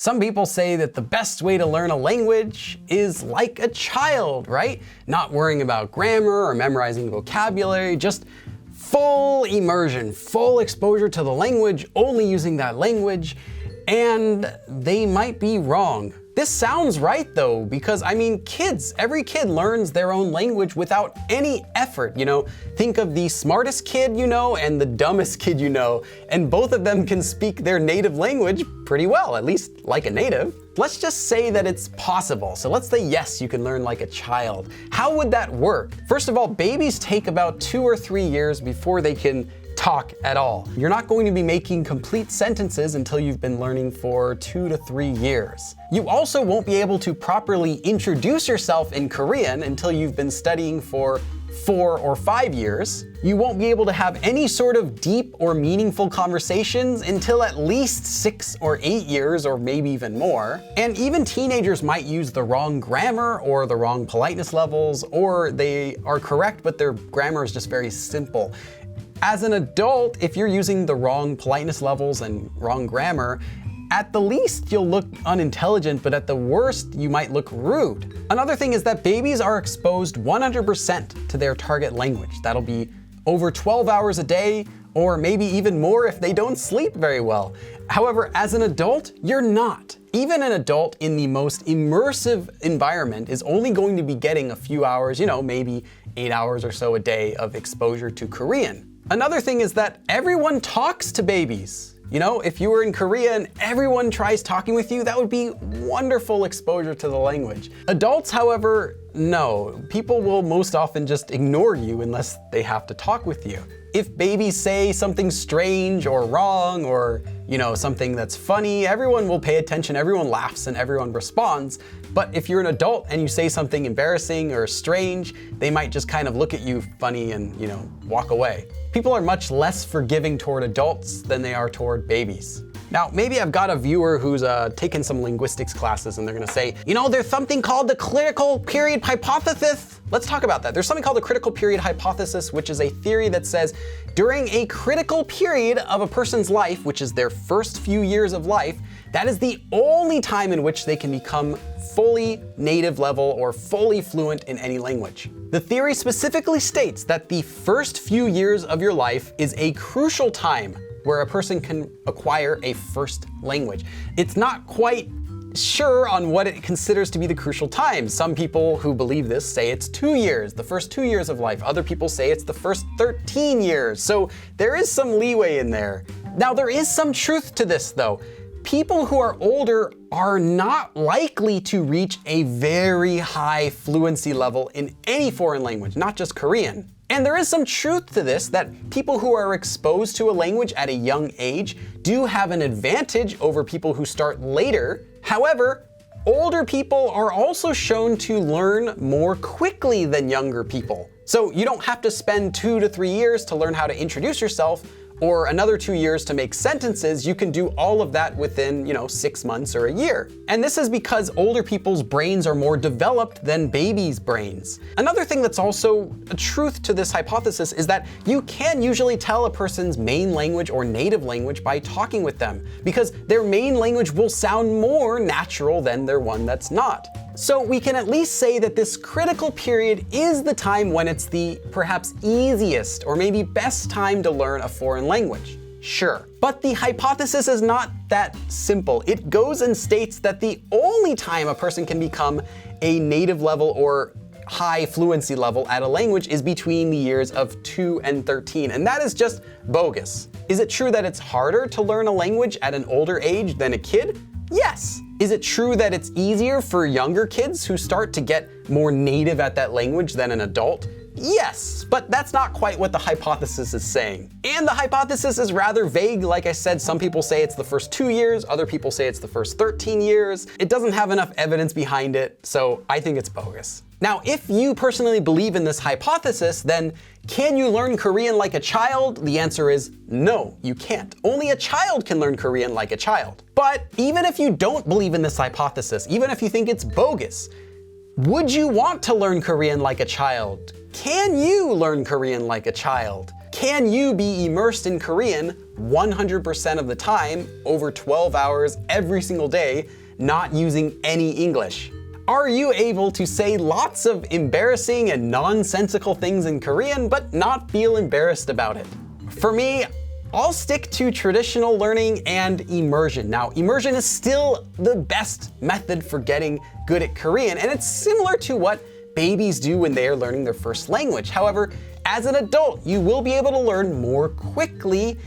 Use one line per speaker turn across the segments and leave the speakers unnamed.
Some people say that the best way to learn a language is like a child, right? Not worrying about grammar or memorizing vocabulary, just full immersion, full exposure to the language, only using that language, and they might be wrong. This sounds right though, because I mean, every kid learns their own language without any effort, you know? Think of the smartest kid you know and the dumbest kid you know, and both of them can speak their native language pretty well, at least like a native. Let's just say that it's possible. So let's say yes, you can learn like a child. How would that work? First of all, babies take about 2 or 3 years before they can talk at all. You're not going to be making complete sentences until you've been learning for 2 to 3 years. You also won't be able to properly introduce yourself in Korean until you've been studying for 4 or 5 years. You won't be able to have any sort of deep or meaningful conversations until at least 6 or 8 years, or maybe even more. And even teenagers might use the wrong grammar or the wrong politeness levels, or they are correct, but their grammar is just very simple. As an adult, if you're using the wrong politeness levels and wrong grammar, at the least you'll look unintelligent, but at the worst you might look rude. Another thing is that babies are exposed 100% to their target language. That'll be over 12 hours a day, or maybe even more if they don't sleep very well. However, as an adult, you're not. Even an adult in the most immersive environment is only going to be getting a few hours, maybe 8 hours or so a day of exposure to Korean. Another thing is that everyone talks to babies. If you were in Korea and everyone tries talking with you, that would be wonderful exposure to the language. Adults, however, no. People will most often just ignore you unless they have to talk with you. If babies say something strange or wrong or, something that's funny, everyone will pay attention, everyone laughs, and everyone responds. But if you're an adult and you say something embarrassing or strange, they might just kind of look at you funny and, walk away. People are much less forgiving toward adults than they are toward babies. Now, maybe I've got a viewer who's taken some linguistics classes and they're gonna say, there's something called the critical period hypothesis. Let's talk about that. There's something called the critical period hypothesis, which is a theory that says during a critical period of a person's life, which is their first few years of life, that is the only time in which they can become fully native level or fully fluent in any language. The theory specifically states that the first few years of your life is a crucial time where a person can acquire a first language. It's not quite sure on what it considers to be the crucial time. Some people who believe this say it's 2 years, the first 2 years of life. Other people say it's the first 13 years. So there is some leeway in there. Now, there is some truth to this though. People who are older are not likely to reach a very high fluency level in any foreign language, not just Korean. And there is some truth to this, that people who are exposed to a language at a young age do have an advantage over people who start later. However, older people are also shown to learn more quickly than younger people. So you don't have to spend 2 to 3 years to learn how to introduce yourself, or another 2 years to make sentences. You can do all of that within, 6 months or a year. And this is because older people's brains are more developed than babies' brains. Another thing that's also a truth to this hypothesis is that you can usually tell a person's main language or native language by talking with them, because their main language will sound more natural than their one that's not. So we can at least say that this critical period is the time when it's the perhaps easiest or maybe best time to learn a foreign language. Sure. But the hypothesis is not that simple. It goes and states that the only time a person can become a native level or high fluency level at a language is between the years of 2 and 13, and that is just bogus. Is it true that it's harder to learn a language at an older age than a kid? Yes. Is it true that it's easier for younger kids who start to get more native at that language than an adult? Yes, but that's not quite what the hypothesis is saying. And the hypothesis is rather vague. Like I said, some people say it's the first 2 years, other people say it's the first 13 years. It doesn't have enough evidence behind it, so I think it's bogus. Now, if you personally believe in this hypothesis, then can you learn Korean like a child? The answer is no, you can't. Only a child can learn Korean like a child. But even if you don't believe in this hypothesis, even if you think it's bogus, would you want to learn Korean like a child? Can you learn Korean like a child? can you be immersed in Korean 100% of the time, over 12 hours every single day, not using any English? Are you able to say lots of embarrassing and nonsensical things in Korean, but not feel embarrassed about it? For me, I'll stick to traditional learning and immersion. Now, immersion is still the best method for getting good at Korean, and it's similar to what babies do when they are learning their first language. However, as an adult, you will be able to learn more quickly,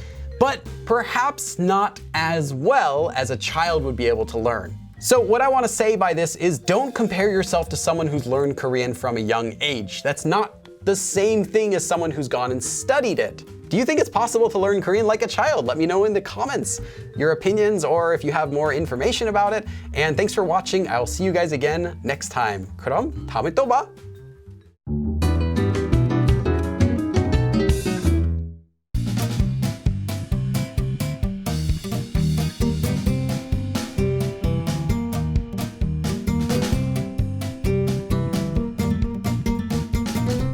but perhaps not as well as a child would be able to learn. So what I want to say by this is don't compare yourself to someone who's learned Korean from a young age. That's not the same thing as someone who's gone and studied it. Do you think it's possible to learn Korean like a child? Let me know in the comments your opinions or if you have more information about it. And thanks for watching. I'll see you guys again next time. 그럼 다음에 또 봐.